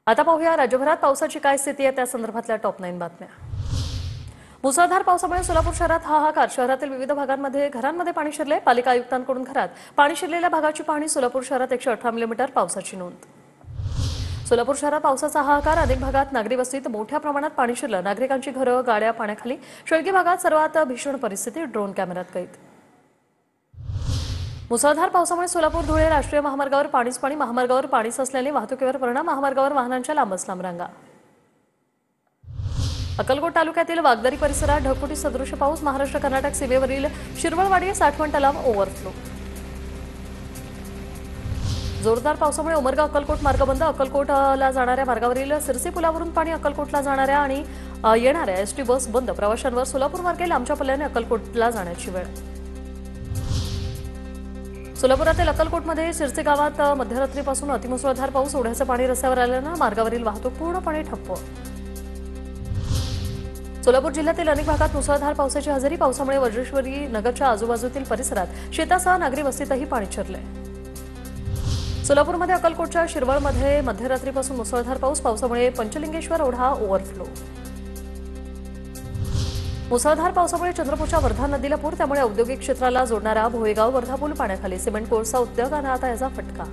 आता पाहूया राज्यभरात पावसाची काय स्थिती आहे त्या संदर्भातल्या टॉप 9 बातम्या। मुसळधार पावसामुळे सोलापूर शहरात हाहाकार। शहरातील विविध भागांमध्ये घरांमध्ये पाणी शिरले। पालिका आयुक्तांकडून घरात पाणी शिरलेल्या भागाची पाहणी। सोलापूर शहरात 118 मिलीमीटर पावसाची नोंद। सोलापूर शहरात पावसाचा हाहाकार। अनेक भागात नागरी वस्तीत मोठ्या प्रमाणात पाणी शिरलं। नागरिकांची घरं गाड्या पाण्याखाली। शेळकी भागात सर्वात भीषण परिस्थिती। ड्रोन कॅमेऱ्यात कैद। मुसळधार पावसामुळे सोलापूर धुळे राष्ट्रीय महामार्गावर पाणीच पाणी। महामार्गावर पाणी साचल्याने वाहतुकीवर परिणाम। महामार्गावर वाहनांच्या लांबच लांब रांगा। अक्कलकोट तालुक्यातील वागदरी परिसरात ढगफुटी सदृश पाऊस। महाराष्ट्र कर्नाटक सीमेवरील शिरवळवाडी साठवण तलाव ओव्हरफ्लो। जोरदार पावसामुळे उमरगा अक्कलकोट मार्ग बंद। अक्कलकोटला जाणाऱ्या मार्गावरील सिरसी पुलावरून पाणी। अक्कलकोटला जाणाऱ्या आणि येणाऱ्या एसटी बस बंद। प्रवाशांवर सोलापूर मार्गे लांबच्या पल्ल्याने अक्कलकोटला जाण्याची वेळ। सोलापुरातील अक्कलकोटमध्ये सिरसी गावात मध्यरात्रीपासून अतिमुसळधार पाऊस। ओढ्याचं पाणी रस्त्यावर आल्यानं मार्गावरील वाहतूक पूर्णपणे ठप्प। सोलापूर जिल्ह्यातील अनेक भागात मुसळधार पावसाची हजेरी। पावसामुळे वज्रेश्वरी नगरच्या आजूबाजूतील परिसरात शेतासह नागरी वस्तीतही पाणी शिरले। सोलापूरमध्ये अक्कलकोटच्या शिरवळमध्ये मध्यरात्रीपासून मुसळधार पाऊस। पावसामुळे पंचलिंगेश्वर ओढा ओव्हरफ्लो। मुसळधार पावसामुळे चंद्रपूरच्या वर्धा नदीला पूर। त्यामुळे औद्योगिक क्षेत्राला जोडणारा भोयगाव वर्धा पूल पाण्याखाली। सिमेंट कोळसा उद्योगांना आता याचा फटका।